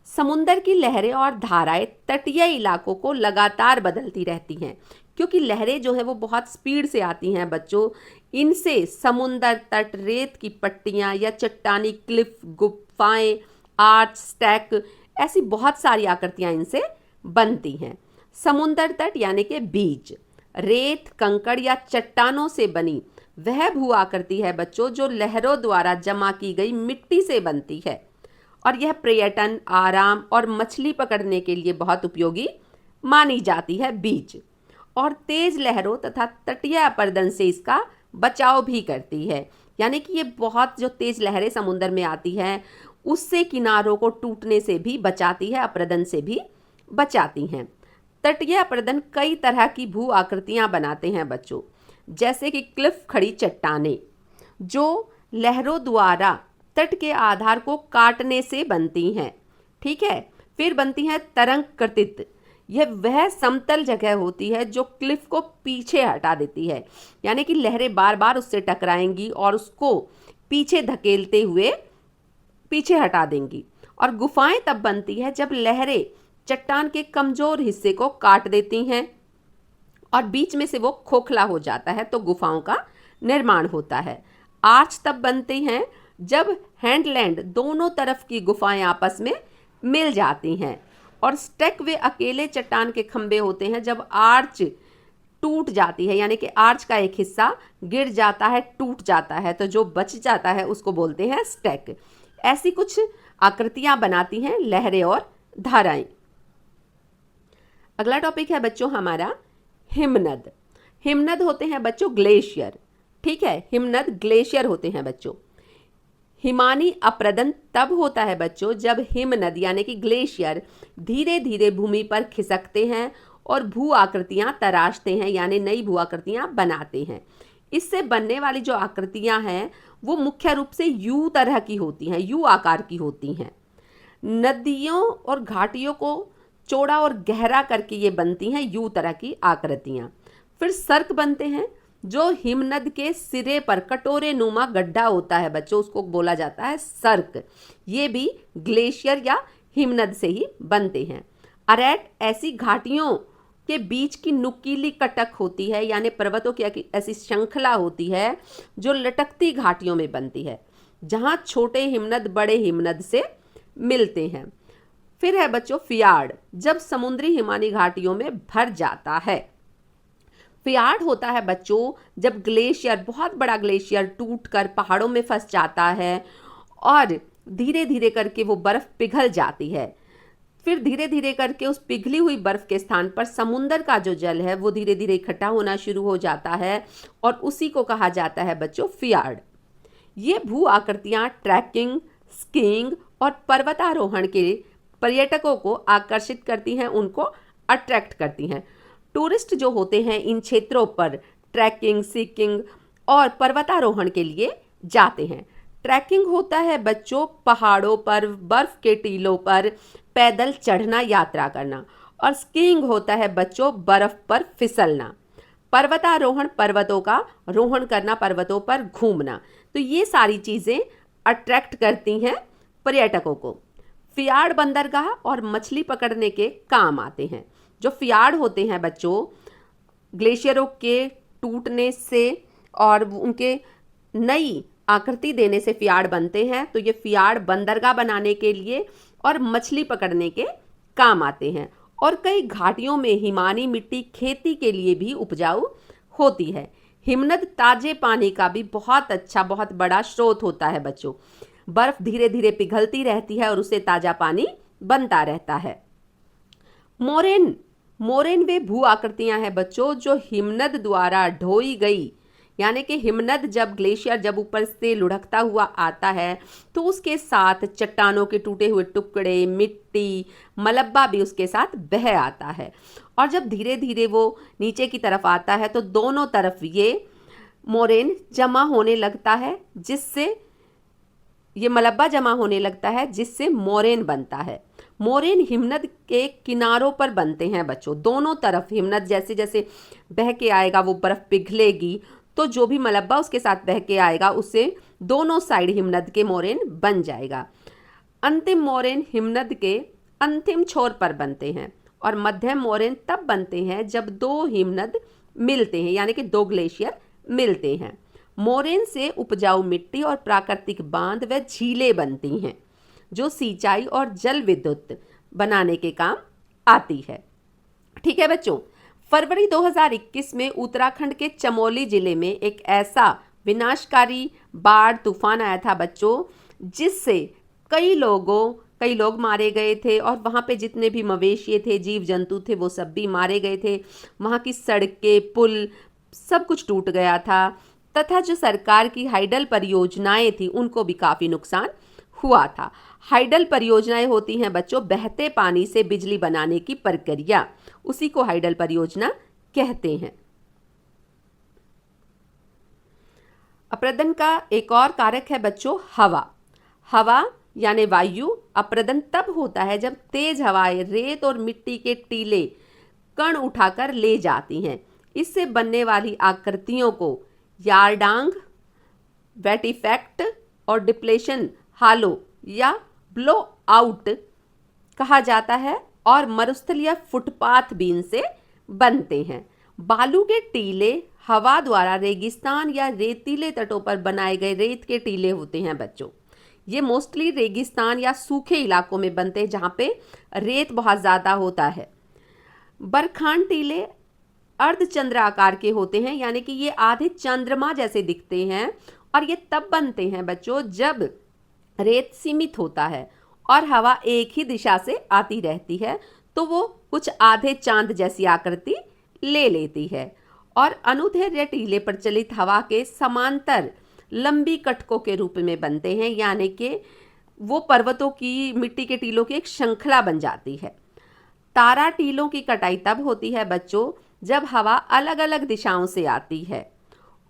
समुंदर की लहरें और धाराएं तटीय इलाकों को लगातार बदलती रहती हैं, क्योंकि लहरें जो है वो बहुत स्पीड से आती हैं बच्चों। इनसे समुंदर तट, रेत की पट्टियां या चट्टानी क्लिफ, गुफाएं, आर्च, स्टैक, ऐसी बहुत सारी आकृतियां इनसे बनती हैं। समुंदर तट यानी कि बीच, रेत, कंकड़ या चट्टानों से बनी वह भू आकृति है बच्चों जो लहरों द्वारा जमा की गई मिट्टी से बनती है, और यह पर्यटन, आराम और मछली पकड़ने के लिए बहुत उपयोगी मानी जाती है बीच। और तेज लहरों तथा तटीय अपरदन से इसका बचाव भी करती है, यानी कि ये बहुत जो तेज लहरें समुद्र में आती हैं उससे किनारों को टूटने से भी बचाती है, अपरदन से भी बचाती हैं। तटीय अपरदन कई तरह की भू आकृतियां बनाते हैं बच्चों, जैसे कि क्लिफ, खड़ी चट्टानें जो लहरों द्वारा तट के आधार को काटने से बनती हैं। ठीक है, फिर बनती हैं तरंग कर्तित, यह वह समतल जगह होती है जो क्लिफ को पीछे हटा देती है, यानी कि लहरें बार बार उससे टकराएंगी और उसको पीछे धकेलते हुए पीछे हटा देंगी। और गुफाएं तब बनती है जब लहरें चट्टान के कमजोर हिस्से को काट देती हैं और बीच में से वो खोखला हो जाता है, तो गुफाओं का निर्माण होता है। आर्च तब बनते हैं जब हैंडलैंड दोनों तरफ की गुफाएं आपस में मिल जाती हैं। और स्टैक वे अकेले चट्टान के खंभे होते हैं जब आर्च टूट जाती है, यानी कि आर्च का एक हिस्सा गिर जाता है, टूट जाता है, तो जो बच जाता है उसको बोलते हैं स्टैक। ऐसी कुछ आकृतियां बनाती हैं लहरें और धाराएं। अगला टॉपिक है बच्चों हमारा हिमनद। हिमनद होते हैं बच्चों ग्लेशियर। ठीक है, हिमनद ग्लेशियर होते हैं बच्चों। हिमानी अपरदन तब होता है बच्चों जब हिमनद यानी कि ग्लेशियर धीरे धीरे भूमि पर खिसकते हैं और भू आकृतियां तराशते हैं, यानी नई भू आकृतियां बनाते हैं। इससे बनने वाली जो आकृतियां हैं वो मुख्य रूप से यू तरह की होती हैं, यू आकार की होती हैं। नदियों और घाटियों को चौड़ा और गहरा करके ये बनती हैं यू तरह की आकृतियां। फिर सर्क बनते हैं जो हिमनद के सिरे पर कटोरे नुमा गड्ढा होता है बच्चों, उसको बोला जाता है सर्क। ये भी ग्लेशियर या हिमनद से ही बनते हैं। अरेट ऐसी घाटियों के बीच की नुकीली कटक होती है, यानी पर्वतों की ऐसी श्रृंखला होती है जो लटकती घाटियों में बनती है, जहाँ छोटे हिमनद बड़े हिमनद से मिलते हैं। फिर है बच्चों फियार्ड, जब समुद्री हिमानी घाटियों में भर जाता है। फियार्ड होता है बच्चों जब ग्लेशियर, बहुत बड़ा ग्लेशियर टूटकर पहाड़ों में फंस जाता है और धीरे धीरे करके वो बर्फ पिघल जाती है। फिर धीरे धीरे करके उस पिघली हुई बर्फ के स्थान पर समुंदर का जो जल है वो धीरे धीरे इकट्ठा होना शुरू हो जाता है और उसी को कहा जाता है बच्चों फियार्ड। ये भू आकृतियाँ ट्रैकिंग, स्कीइंग और पर्वतारोहण के पर्यटकों को आकर्षित करती हैं, उनको अट्रैक्ट करती हैं। टूरिस्ट जो होते हैं इन क्षेत्रों पर ट्रैकिंग, स्कीइंग और पर्वतारोहण के लिए जाते हैं। ट्रैकिंग होता है बच्चों पहाड़ों पर, बर्फ के टीलों पर पैदल चढ़ना, यात्रा करना, और स्कीइंग होता है बच्चों बर्फ पर फिसलना। पर्वतारोहण पर्वतों का रोहण करना, पर्वतों पर घूमना। तो ये सारी चीज़ें अट्रैक्ट करती हैं पर्यटकों को। फियार्ड बंदरगाह और मछली पकड़ने के काम आते हैं। जो फियार्ड होते हैं बच्चों ग्लेशियरों के टूटने से और उनके नई आकृति देने से फियार्ड बनते हैं, तो ये फियार्ड बंदरगाह बनाने के लिए और मछली पकड़ने के काम आते हैं। और कई घाटियों में हिमानी मिट्टी खेती के लिए भी उपजाऊ होती है। हिमनद ताजे पानी का भी बहुत अच्छा, बहुत बड़ा स्रोत होता है बच्चों। बर्फ धीरे धीरे पिघलती रहती है और उससे ताजा पानी बनता रहता है। मोरेन वे भू आकृतियां हैं बच्चों जो हिमनद द्वारा ढोई गई यानी कि हिमनद जब ग्लेशियर जब ऊपर से लुढ़कता हुआ आता है तो उसके साथ चट्टानों के टूटे हुए टुकड़े, मिट्टी, मलबा भी उसके साथ बह आता है। और जब धीरे धीरे वो नीचे की तरफ आता है तो दोनों तरफ ये मोरेन जमा होने लगता है, जिससे ये मलबा जमा होने लगता है, जिससे मोरेन बनता है। मोरेन हिमनद के किनारों पर बनते हैं बच्चों, दोनों तरफ हिमनद जैसे जैसे बह के आएगा वो बर्फ पिघलेगी तो जो भी मलबा उसके साथ बह के आएगा उससे दोनों साइड हिमनद के मोरेन बन जाएगा। अंतिम मोरेन हिमनद के अंतिम छोर पर बनते हैं और मध्यम मोरेन तब बनते हैं जब दो हिमनद मिलते हैं, यानी कि दो ग्लेशियर मिलते हैं। मोरेन से उपजाऊ मिट्टी और प्राकृतिक बांध व झीलें बनती हैं जो सिंचाई और जल विद्युत बनाने के काम आती है। ठीक है बच्चों, फरवरी 2021 में उत्तराखंड के चमोली जिले में एक ऐसा विनाशकारी बाढ़ तूफान आया था बच्चों, जिससे कई लोग मारे गए थे और वहाँ पे जितने भी मवेशी थे, जीव जंतु थे, वो सब भी मारे गए थे। वहाँ की सड़कें, पुल सब कुछ टूट गया था तथा जो सरकार की हाइडल परियोजनाएं थी उनको भी काफ़ी नुकसान हुआ था। हाइडल परियोजनाएं होती हैं बच्चों बहते पानी से बिजली बनाने की प्रक्रिया, उसी को हाइडल परियोजना कहते हैं। अप्रदन का एक और कारक है बच्चों हवा। हवा यानी वायु अप्रदन तब होता है जब तेज हवाएं रेत और मिट्टी के टीले कण उठाकर ले जाती हैं। इससे बनने वाली आकृतियों को यारडांग, वेट इफेक्ट और डिप्लेशन हालो या ब्लो आउट कहा जाता है और मरुस्थल या फुटपाथ बीन से बनते हैं। बालू के टीले हवा द्वारा रेगिस्तान या रेतीले तटों पर बनाए गए रेत के टीले होते हैं बच्चों। ये मोस्टली रेगिस्तान या सूखे इलाकों में बनते हैं जहाँ पे रेत बहुत ज़्यादा होता है। बरखान टीले अर्धचंद्र आकार के होते हैं, यानी कि ये आधे चंद्रमा जैसे दिखते हैं और ये तब बनते हैं बच्चों जब रेत सीमित होता है और हवा एक ही दिशा से आती रहती है तो वो कुछ आधे चांद जैसी आकृति ले लेती है। और अनुदैर्ध्य टीले प्रचलित हवा के समांतर लंबी कटकों के रूप में बनते हैं, यानी कि वो पर्वतों की मिट्टी के टीलों की एक श्रृंखला बन जाती है। तारा टीलों की कटाई तब होती है बच्चों जब हवा अलग अलग दिशाओं से आती है।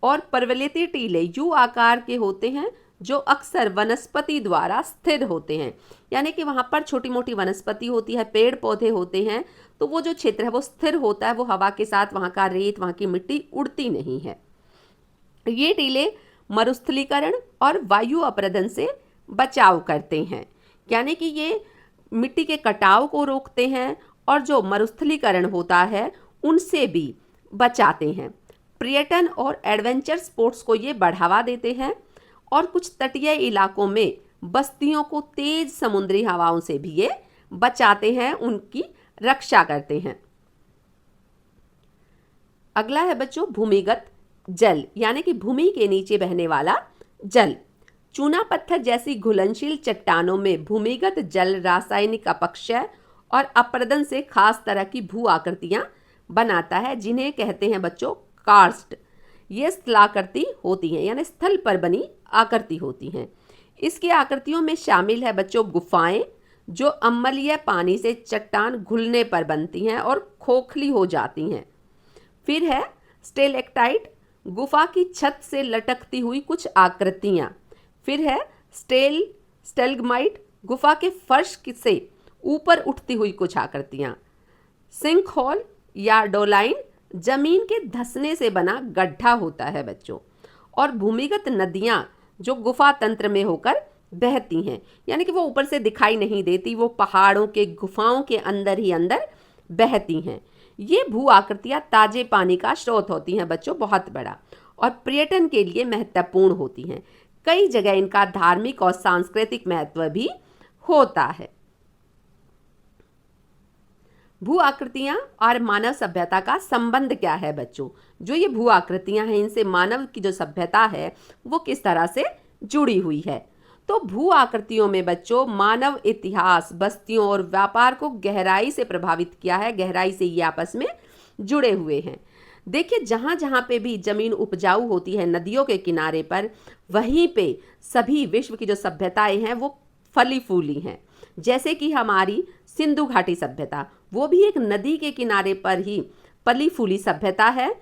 और पर्वतीय टीले यू आकार के होते हैं जो अक्सर वनस्पति द्वारा स्थिर होते हैं, यानी कि वहाँ पर छोटी मोटी वनस्पति होती है, पेड़ पौधे होते हैं, तो वो जो क्षेत्र है वो स्थिर होता है, वो हवा के साथ वहाँ का रेत, वहाँ की मिट्टी उड़ती नहीं है। ये टीले मरुस्थलीकरण और वायु अपरदन से बचाव करते हैं, यानी कि ये मिट्टी के कटाव को रोकते हैं और जो मरुस्थलीकरण होता है उनसे भी बचाते हैं। पर्यटन और एडवेंचर स्पोर्ट्स को ये बढ़ावा देते हैं और कुछ तटीय इलाकों में बस्तियों को तेज समुद्री हवाओं से भी ये बचाते हैं, उनकी रक्षा करते हैं। अगला है बच्चों भूमिगत जल, यानी कि भूमि के नीचे बहने वाला जल। चूना पत्थर जैसी घुलनशील चट्टानों में भूमिगत जल रासायनिक अपक्षय और अपरदन से खास तरह की भू आकृतियां बनाता है, जिन्हें कहते हैं बच्चों कार्स्ट। ये स्थलाकृति होती हैं, यानी स्थल पर बनी आकृति होती हैं। इसकी आकृतियों में शामिल है बच्चों गुफाएं जो अम्लीय पानी से चट्टान घुलने पर बनती हैं और खोखली हो जाती हैं। फिर है स्टेलेक्टाइट, गुफा की छत से लटकती हुई कुछ आकृतियां। फिर है स्टेलग्माइट, गुफा के फर्श से ऊपर उठती हुई कुछ आकृतियां। सिंक होल या डोलाइन, जमीन के धंसने से बना गड्ढा होता है बच्चों। और भूमिगत नदियां जो गुफा तंत्र में होकर बहती हैं, यानी कि वो ऊपर से दिखाई नहीं देती, वो पहाड़ों के गुफाओं के अंदर ही अंदर बहती हैं। ये भू आकृतियां ताजे पानी का स्रोत होती हैं बच्चों, बहुत बड़ा, और पर्यटन के लिए महत्वपूर्ण होती हैं। कई जगह इनका धार्मिक और सांस्कृतिक महत्व भी होता है। भू आकृतियां और मानव सभ्यता का संबंध क्या है बच्चों? जो ये भू आकृतियां हैं इनसे मानव की जो सभ्यता है वो किस तरह से जुड़ी हुई है? तो भू आकृतियों में बच्चों मानव इतिहास, बस्तियों और व्यापार को गहराई से प्रभावित किया है। गहराई से ये आपस में जुड़े हुए हैं। देखिए, जहाँ जहाँ पे भी जमीन उपजाऊ होती है नदियों के किनारे पर, वहीं पे सभी विश्व की जो सभ्यताएं हैं वो फली फूली हैं। जैसे कि हमारी सिंधु घाटी सभ्यता, वो भी एक नदी के किनारे पर ही फली फूली सभ्यता है।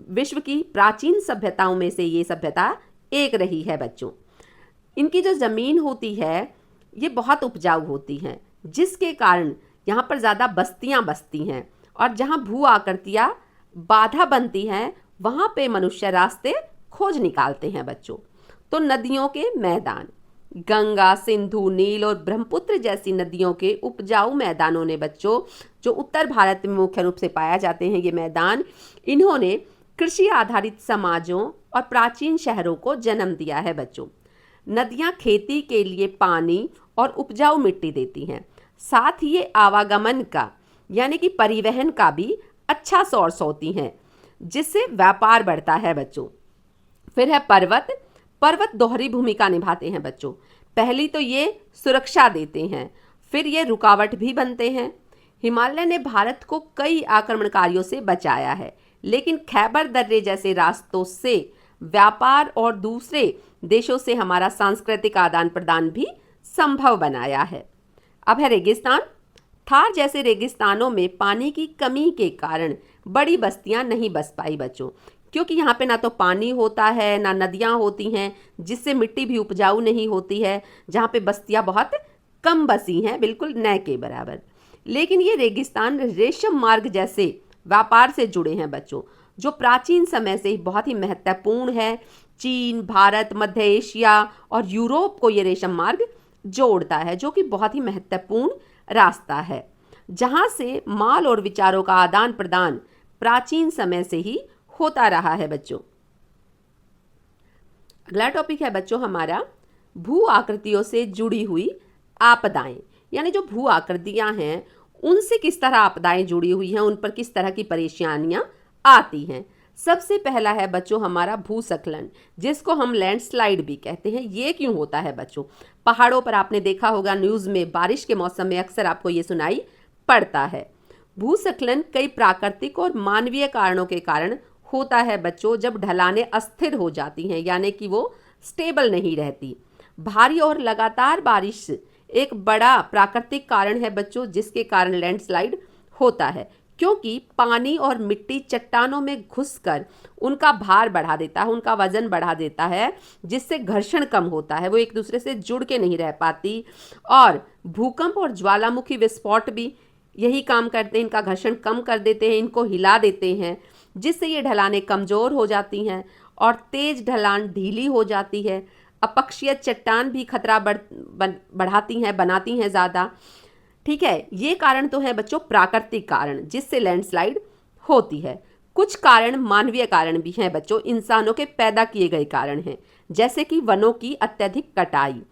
विश्व की प्राचीन सभ्यताओं में से ये सभ्यता एक रही है बच्चों। इनकी जो ज़मीन होती है ये बहुत उपजाऊ होती हैं, जिसके कारण यहाँ पर ज़्यादा बस्तियाँ बसती हैं, और जहाँ भू आकृतियाँ बाधा बनती हैं वहाँ पे मनुष्य रास्ते खोज निकालते हैं बच्चों। तो नदियों के मैदान, गंगा, सिंधु, नील और ब्रह्मपुत्र जैसी नदियों के उपजाऊ मैदानों ने बच्चों, जो उत्तर भारत में मुख्य रूप से पाया जाते हैं ये मैदान, इन्होंने कृषि आधारित समाजों और प्राचीन शहरों को जन्म दिया है बच्चों। नदियाँ खेती के लिए पानी और उपजाऊ मिट्टी देती हैं, साथ ही ये आवागमन का यानी कि परिवहन का भी अच्छा सोर्स होती हैं, जिससे व्यापार बढ़ता है बच्चों। फिर है पर्वत। पर्वत दोहरी भूमिका निभाते हैं बच्चों। पहली तो ये सुरक्षा देते हैं, फिर ये रुकावट भी बनते हैं। हिमालय ने भारत को कई आक्रमणकारियों से बचाया है, लेकिन खैबर दर्रे जैसे रास्तों से व्यापार और दूसरे देशों से हमारा सांस्कृतिक आदान प्रदान भी संभव बनाया है। अब है रेगिस्तान। थार जैसे रेगिस्तानों में पानी की कमी के कारण बड़ी बस्तियां नहीं बस पाई बच्चों, क्योंकि यहाँ पे ना तो पानी होता है ना नदियाँ होती हैं, जिससे मिट्टी भी उपजाऊ नहीं होती है। जहाँ पे बस्तियाँ बहुत कम बसी हैं, बिल्कुल न के बराबर। लेकिन ये रेगिस्तान रेशम मार्ग जैसे व्यापार से जुड़े हैं बच्चों, जो प्राचीन समय से ही बहुत ही महत्वपूर्ण है। चीन, भारत, मध्य एशिया और यूरोप को ये रेशम मार्ग जोड़ता है, जो कि बहुत ही महत्वपूर्ण रास्ता है, जहाँ से माल और विचारों का आदान प्रदान प्राचीन समय से ही होता रहा है बच्चों। अगला टॉपिक है बच्चों हमारा भू आकृतियों से जुड़ी हुई आपदाएं, यानी जो भू आकृतियां हैं उनसे किस तरह आपदाएं जुड़ी हुई हैं, उन पर किस तरह की परेशानियां आती हैं। सबसे पहला है बच्चों हमारा भूस्खलन, जिसको हम लैंडस्लाइड भी कहते हैं। ये क्यों होता है बच्चों? पहाड़ों पर आपने देखा होगा न्यूज़ में, बारिश के मौसम में अक्सर आपको ये सुनाई पड़ता है। भूस्खलन कई प्राकृतिक और मानवीय कारणों के कारण होता है बच्चों, जब ढलानें अस्थिर हो जाती हैं, यानी कि वो स्टेबल नहीं रहती। भारी और लगातार बारिश एक बड़ा प्राकृतिक कारण है बच्चों, जिसके कारण लैंडस्लाइड होता है, क्योंकि पानी और मिट्टी चट्टानों में घुसकर उनका भार बढ़ा देता है, उनका वजन बढ़ा देता है, जिससे घर्षण कम होता है, वो एक दूसरे से जुड़ के नहीं रह पाती। और भूकंप और ज्वालामुखी विस्फोट भी यही काम करते हैं, इनका घर्षण कम कर देते हैं, इनको हिला देते हैं, जिससे ये ढलानें कमज़ोर हो जाती हैं और तेज ढलान ढीली हो जाती है। अपक्षीय चट्टान भी खतरा बढ़ाती हैं, बनाती हैं ज़्यादा। ठीक है, ये कारण तो है बच्चों प्राकृतिक कारण, जिससे लैंडस्लाइड होती है। कुछ कारण मानवीय कारण भी हैं बच्चों, इंसानों के पैदा किए गए कारण हैं, जैसे कि वनों की अत्यधिक कटाई,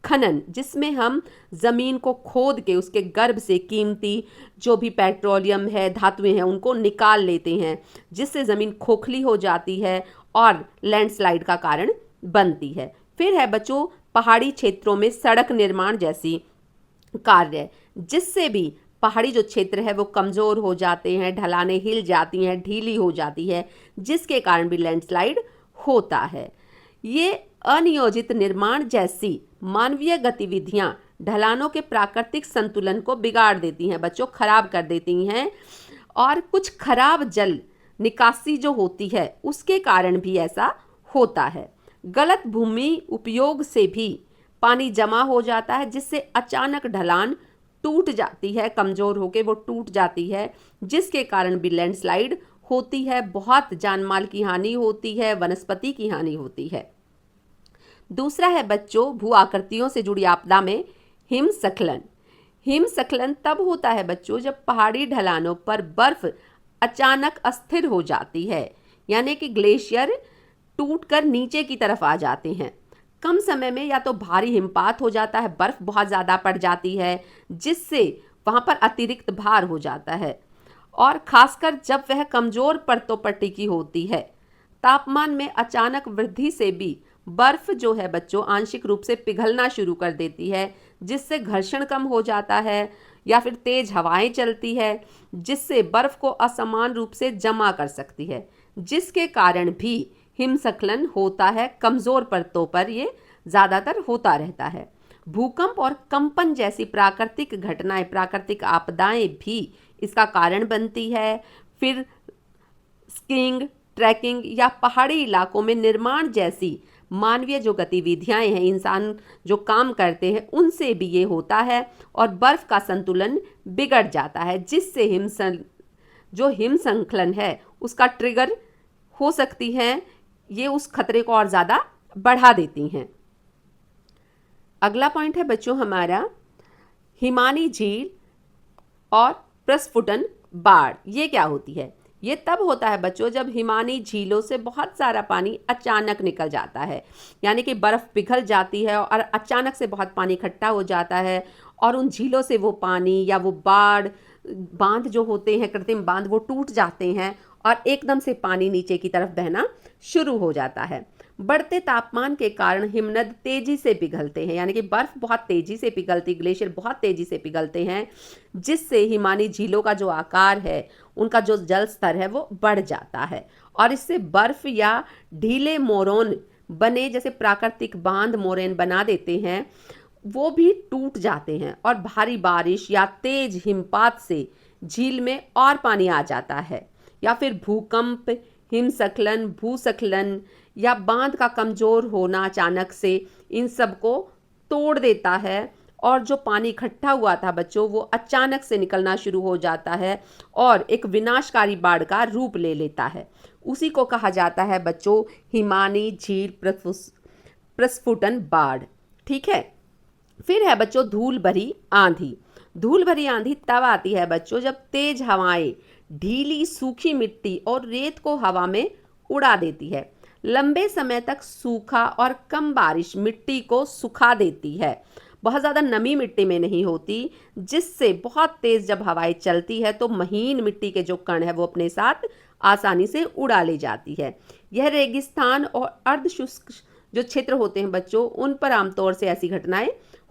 खनन, जिसमें हम ज़मीन को खोद के उसके गर्भ से कीमती जो भी पेट्रोलियम है, धातुएं हैं, उनको निकाल लेते हैं, जिससे ज़मीन खोखली हो जाती है और लैंडस्लाइड का कारण बनती है। फिर है बच्चों पहाड़ी क्षेत्रों में सड़क निर्माण जैसी कार्य, जिससे भी पहाड़ी जो क्षेत्र है वो कमज़ोर हो जाते हैं, ढलानें हिल जाती हैं, ढीली हो जाती है, जिसके कारण भी लैंडस्लाइड होता है। ये अनियोजित निर्माण जैसी मानवीय गतिविधियां ढलानों के प्राकृतिक संतुलन को बिगाड़ देती हैं बच्चों, खराब कर देती हैं। और कुछ खराब जल निकासी जो होती है उसके कारण भी ऐसा होता है। गलत भूमि उपयोग से भी पानी जमा हो जाता है, जिससे अचानक ढलान टूट जाती है, कमज़ोर होकर वो टूट जाती है, जिसके कारण भी लैंडस्लाइड होती है। बहुत जानमाल की हानि होती है, वनस्पति की हानि होती है। दूसरा है बच्चों भू आकृतियों से जुड़ी आपदा में हिमस्खलन। हिमस्खलन तब होता है बच्चों जब पहाड़ी ढलानों पर बर्फ अचानक अस्थिर हो जाती है, यानी कि ग्लेशियर टूटकर नीचे की तरफ आ जाते हैं। कम समय में या तो भारी हिमपात हो जाता है, बर्फ बहुत ज़्यादा पड़ जाती है, जिससे वहाँ पर अतिरिक्त भार हो जाता है, और खासकर जब वह कमज़ोर परतों पर टिकी होती है। तापमान में अचानक वृद्धि से भी बर्फ जो है बच्चों आंशिक रूप से पिघलना शुरू कर देती है, जिससे घर्षण कम हो जाता है, या फिर तेज हवाएं चलती है, जिससे बर्फ को असमान रूप से जमा कर सकती है, जिसके कारण भी हिमस्खलन होता है। कमज़ोर परतों पर ये ज़्यादातर होता रहता है। भूकंप और कंपन जैसी प्राकृतिक घटनाएं, प्राकृतिक आपदाएं भी इसका कारण बनती है। फिर स्कीइंग, ट्रैकिंग या पहाड़ी इलाकों में निर्माण जैसी मानवीय जो गतिविधियां हैं, इंसान जो काम करते हैं, उनसे भी ये होता है और बर्फ का संतुलन बिगड़ जाता है, जिससे हिमस्खलन है उसका ट्रिगर हो सकती हैं। ये उस खतरे को और ज़्यादा बढ़ा देती हैं। अगला पॉइंट है बच्चों हमारा हिमानी झील और प्रस्फुटन बाढ़। ये क्या होती है? ये तब होता है बच्चों जब हिमानी झीलों से बहुत सारा पानी अचानक निकल जाता है, यानी कि बर्फ़ पिघल जाती है और अचानक से बहुत पानी इकट्ठा हो जाता है और उन झीलों से वो पानी या वो बांध जो होते हैं, कृत्रिम बांध, वो टूट जाते हैं और एकदम से पानी नीचे की तरफ बहना शुरू हो जाता है। बढ़ते तापमान के कारण हिमनद तेजी से पिघलते हैं, यानी कि बर्फ बहुत तेजी से पिघलती, ग्लेशियर बहुत तेजी से पिघलते हैं, जिससे हिमानी झीलों का जो आकार है, उनका जो जल स्तर है वो बढ़ जाता है और इससे बर्फ या ढीले मोरौन बने, जैसे प्राकृतिक बांध मोरैन बना देते हैं, वो भी टूट जाते हैं और भारी बारिश या तेज हिमपात से झील में और पानी आ जाता है। या फिर भूकंप, हिमस्खलन, भूस्खलन या बांध का कमज़ोर होना अचानक से इन सब को तोड़ देता है और जो पानी इकट्ठा हुआ था बच्चों, वो अचानक से निकलना शुरू हो जाता है और एक विनाशकारी बाढ़ का रूप ले लेता है। उसी को कहा जाता है बच्चों हिमानी झील प्रस्फुटन बाढ़। ठीक है। फिर है बच्चों धूल भरी आंधी। धूल भरी आंधी तब आती है बच्चों जब तेज हवाएं ढीली सूखी मिट्टी और रेत को हवा में उड़ा देती है। लंबे समय तक सूखा और कम बारिश मिट्टी को सुखा देती है। बहुत ज़्यादा नमी मिट्टी में नहीं होती, जिससे बहुत तेज़ जब हवाएं चलती है तो महीन मिट्टी के जो कण है वो अपने साथ आसानी से उड़ा ले जाती है। यह रेगिस्तान और अर्धशुष्क जो क्षेत्र होते हैं बच्चों, उन पर आमतौर से ऐसी घटनाएं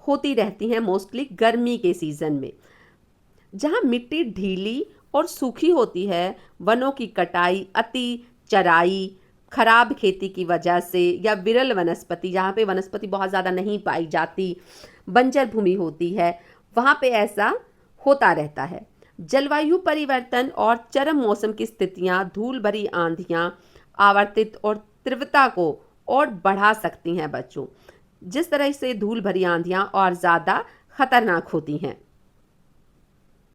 होती रहती हैं, मोस्टली गर्मी के सीज़न में। जहाँ मिट्टी ढीली और सूखी होती है, वनों की कटाई, अति चराई, खराब खेती की वजह से या विरल वनस्पति, जहाँ पे वनस्पति बहुत ज़्यादा नहीं पाई जाती, बंजर भूमि होती है, वहाँ पे ऐसा होता रहता है। जलवायु परिवर्तन और चरम मौसम की स्थितियाँ धूल भरी आंधियाँ आवर्तित और तीव्रता को और बढ़ा सकती हैं बच्चों, जिस तरह से धूल भरी आंधियाँ और ज़्यादा खतरनाक होती हैं।